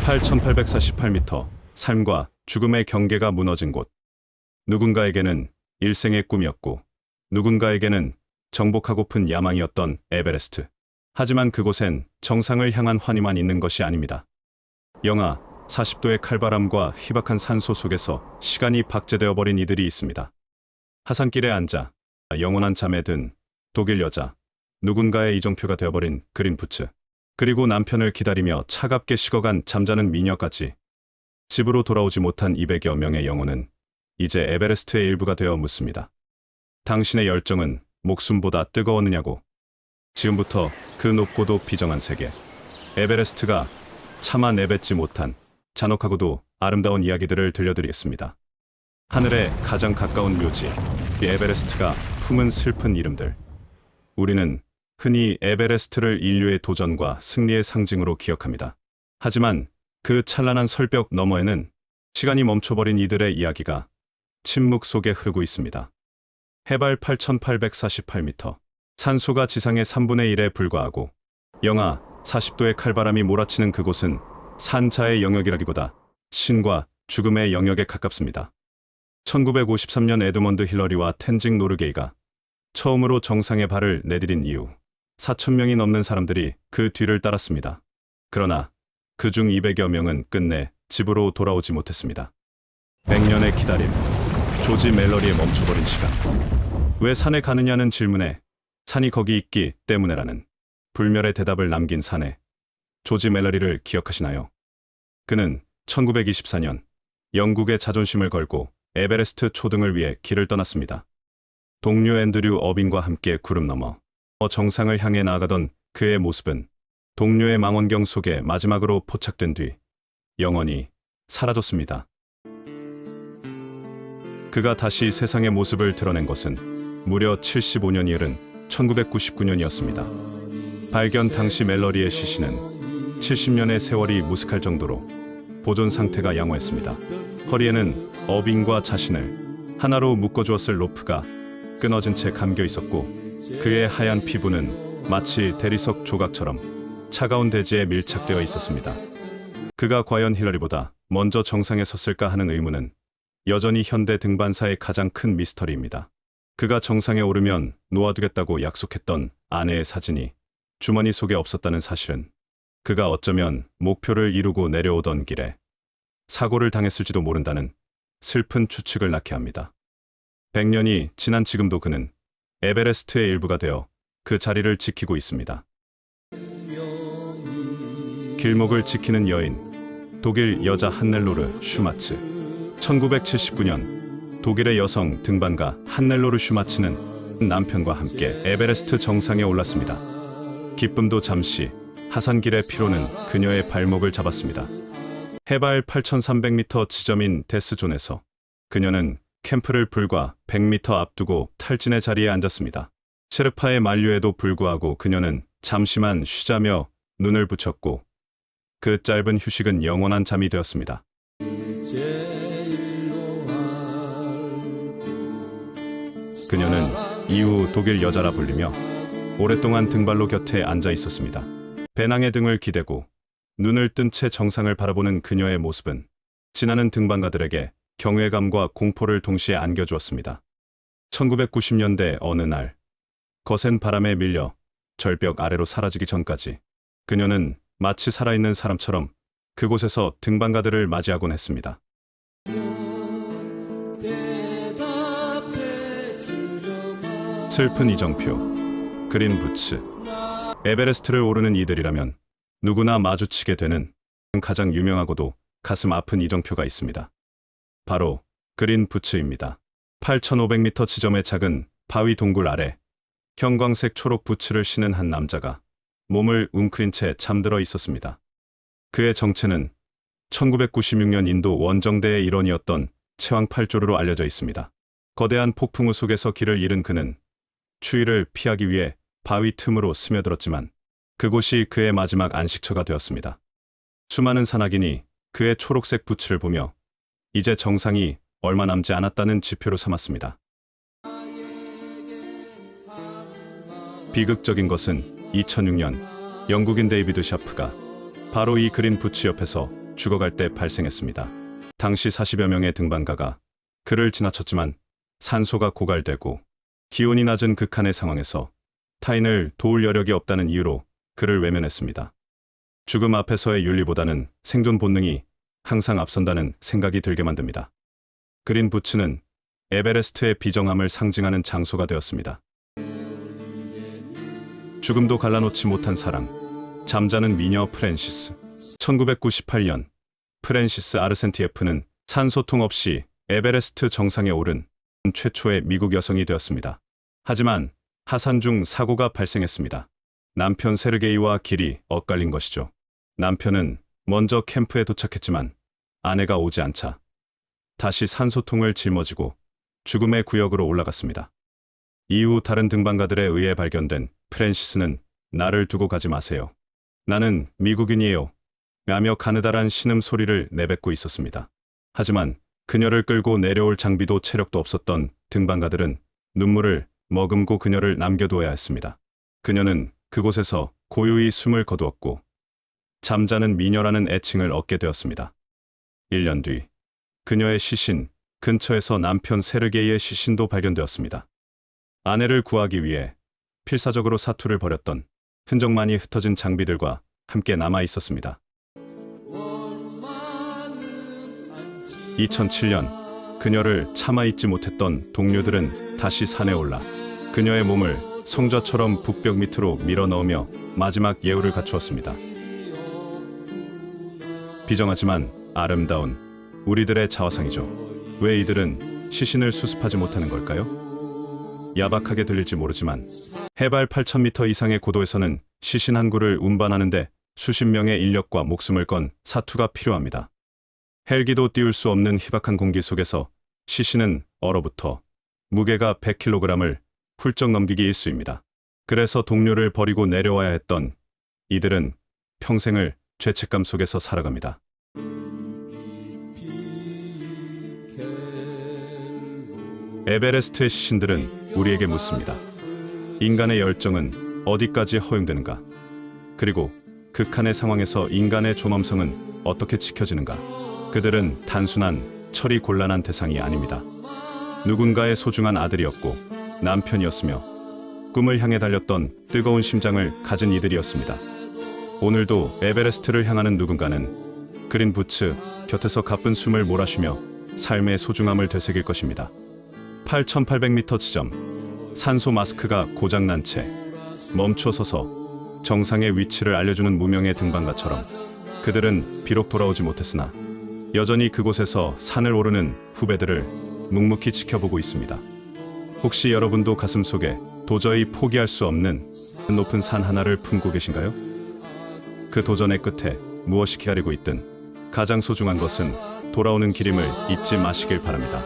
8,848m, 삶과 죽음의 경계가 무너진 곳. 누군가에게는 일생의 꿈이었고, 누군가에게는 정복하고픈 야망이었던 에베레스트. 하지만 그곳엔 정상을 향한 환희만 있는 것이 아닙니다. 영하 40도의 칼바람과 희박한 산소 속에서 시간이 박제되어 버린 이들이 있습니다. 하산길에 앉아 영원한 잠에 든 독일 여자, 누군가의 이정표가 되어버린 그린 부츠, 그리고 남편을 기다리며 차갑게 식어간 잠자는 미녀까지. 집으로 돌아오지 못한 200여 명의 영혼은 이제 에베레스트의 일부가 되어 묻습니다. 당신의 열정은 목숨보다 뜨거웠느냐고. 지금부터 그 높고도 비정한 세계, 에베레스트가 차마 내뱉지 못한 잔혹하고도 아름다운 이야기들을 들려드리겠습니다. 하늘에 가장 가까운 묘지, 이 에베레스트가 품은 슬픈 이름들. 우리는 흔히 에베레스트를 인류의 도전과 승리의 상징으로 기억합니다. 하지만 그 찬란한 설벽 너머에는 시간이 멈춰버린 이들의 이야기가 침묵 속에 흐르고 있습니다. 해발 8,848m, 산소가 지상의 3분의 1에 불과하고 영하 40도의 칼바람이 몰아치는 그곳은 산자의 영역이라기보다 신과 죽음의 영역에 가깝습니다. 1953년 에드먼드 힐러리와 텐징 노르게이가 처음으로 정상에 발을 내디딘 이후 4,000명이 넘는 사람들이 그 뒤를 따랐습니다. 그러나 그중 200여 명은 끝내 집으로 돌아오지 못했습니다. 100년의 기다림, 조지 멜러리의 멈춰버린 시간. 왜 산에 가느냐는 질문에 산이 거기 있기 때문에라는 불멸의 대답을 남긴 사내, 조지 멜러리를 기억하시나요? 그는 1924년 영국의 자존심을 걸고 에베레스트 초등을 위해 길을 떠났습니다. 동료 앤드류 어빙과 함께 구름 넘어 정상을 향해 나아가던 그의 모습은 동료의 망원경 속에 마지막으로 포착된 뒤 영원히 사라졌습니다. 그가 다시 세상의 모습을 드러낸 것은 무려 75년이 흐른 1999년이었습니다. 발견 당시 멜러리의 시신은 70년의 세월이 무색할 정도로 보존 상태가 양호했습니다. 허리에는 어빙과 자신을 하나로 묶어주었을 로프가 끊어진 채 감겨 있었고, 그의 하얀 피부는 마치 대리석 조각처럼 차가운 대지에 밀착되어 있었습니다. 그가 과연 힐러리보다 먼저 정상에 섰을까 하는 의문은 여전히 현대 등반사의 가장 큰 미스터리입니다. 그가 정상에 오르면 놓아두겠다고 약속했던 아내의 사진이 주머니 속에 없었다는 사실은 그가 어쩌면 목표를 이루고 내려오던 길에 사고를 당했을지도 모른다는 슬픈 추측을 낳게 합니다. 100년이 지난 지금도 그는 에베레스트의 일부가 되어 그 자리를 지키고 있습니다. 길목을 지키는 여인, 독일 여자 한넬로르 슈마츠. 1979년 독일의 여성 등반가 한넬로르 슈마츠는 남편과 함께 에베레스트 정상에 올랐습니다. 기쁨도 잠시, 하산길의 피로는 그녀의 발목을 잡았습니다. 해발 8,300m 지점인 데스존에서 그녀는 캠프를 불과 100m 앞두고 탈진의 자리에 앉았습니다. 셰르파의 만류에도 불구하고 그녀는 잠시만 쉬자며 눈을 붙였고, 그 짧은 휴식은 영원한 잠이 되었습니다. 그녀는 이후 독일 여자라 불리며 오랫동안 등발로 곁에 앉아 있었습니다. 배낭에 등을 기대고 눈을 뜬 채 정상을 바라보는 그녀의 모습은 지나는 등반가들에게 경외감과 공포를 동시에 안겨주었습니다. 1990년대 어느 날, 거센 바람에 밀려 절벽 아래로 사라지기 전까지 그녀는 마치 살아있는 사람처럼 그곳에서 등반가들을 맞이하곤 했습니다. 슬픈 이정표, 그린 부츠. 에베레스트를 오르는 이들이라면 누구나 마주치게 되는 가장 유명하고도 가슴 아픈 이정표가 있습니다. 바로 그린 부츠입니다. 8,500m 지점의 작은 바위 동굴 아래 형광색 초록 부츠를 신은 한 남자가 몸을 웅크린 채 잠들어 있었습니다. 그의 정체는 1996년 인도 원정대의 일원이었던 체왕 팔조르로 알려져 있습니다. 거대한 폭풍우 속에서 길을 잃은 그는 추위를 피하기 위해 바위 틈으로 스며들었지만 그곳이 그의 마지막 안식처가 되었습니다. 수많은 산악인이 그의 초록색 부츠를 보며 이제 정상이 얼마 남지 않았다는 지표로 삼았습니다. 비극적인 것은 2006년 영국인 데이비드 샤프가 바로 이 그린 부츠 옆에서 죽어갈 때 발생했습니다. 당시 40여 명의 등반가가 그를 지나쳤지만 산소가 고갈되고 기온이 낮은 극한의 상황에서 타인을 도울 여력이 없다는 이유로 그를 외면했습니다. 죽음 앞에서의 윤리보다는 생존 본능이 항상 앞선다는 생각이 들게 만듭니다. 그린 부츠는 에베레스트의 비정함을 상징하는 장소가 되었습니다. 죽음도 갈라놓지 못한 사랑, 잠자는 미녀 프랜시스. 1998년 프랜시스 아르센티에프는 산소통 없이 에베레스트 정상에 오른 최초의 미국 여성이 되었습니다. 하지만 하산 중 사고가 발생했습니다. 남편 세르게이와 길이 엇갈린 것이죠. 남편은 먼저 캠프에 도착했지만 아내가 오지 않자 다시 산소통을 짊어지고 죽음의 구역으로 올라갔습니다. 이후 다른 등반가들에 의해 발견된 프랜시스는 나를 두고 가지 마세요. 나는 미국인이에요. 라며 가느다란 신음소리를 내뱉고 있었습니다. 하지만 그녀를 끌고 내려올 장비도 체력도 없었던 등반가들은 눈물을 머금고 그녀를 남겨두어야 했습니다. 그녀는 그곳에서 고요히 숨을 거두었고 잠자는 미녀라는 애칭을 얻게 되었습니다. 1년 뒤 그녀의 시신 근처에서 남편 세르게이의 시신도 발견되었습니다. 아내를 구하기 위해 필사적으로 사투를 벌였던 흔적만이 흩어진 장비들과 함께 남아 있었습니다. 2007년 그녀를 참아 있지 못했던 동료들은 다시 산에 올라 그녀의 몸을 성좌처럼 북벽 밑으로 밀어 넣으며 마지막 예우를 갖추었습니다. 비정하지만 아름다운 우리들의 자화상이죠. 왜 이들은 시신을 수습하지 못하는 걸까요? 야박하게 들릴지 모르지만 해발 8,000m 이상의 고도에서는 시신 한 구를 운반하는데 수십 명의 인력과 목숨을 건 사투가 필요합니다. 헬기도 띄울 수 없는 희박한 공기 속에서 시신은 얼어붙어 무게가 100kg을 훌쩍 넘기기 일쑤입니다. 그래서 동료를 버리고 내려와야 했던 이들은 평생을 죄책감 속에서 살아갑니다. 에베레스트의 시신들은 우리에게 묻습니다. 인간의 열정은 어디까지 허용되는가? 그리고 극한의 상황에서 인간의 존엄성은 어떻게 지켜지는가? 그들은 단순한 처리 곤란한 대상이 아닙니다. 누군가의 소중한 아들이었고 남편이었으며 꿈을 향해 달렸던 뜨거운 심장을 가진 이들이었습니다. 오늘도 에베레스트를 향하는 누군가는 그린 부츠 곁에서 가쁜 숨을 몰아쉬며 삶의 소중함을 되새길 것입니다. 8,800m 지점, 산소 마스크가 고장난 채 멈춰서서 정상의 위치를 알려주는 무명의 등반가처럼 그들은 비록 돌아오지 못했으나 여전히 그곳에서 산을 오르는 후배들을 묵묵히 지켜보고 있습니다. 혹시 여러분도 가슴속에 도저히 포기할 수 없는 높은 산 하나를 품고 계신가요? 그 도전의 끝에 무엇이 기다리고 있든 가장 소중한 것은 돌아오는 길임을 잊지 마시길 바랍니다.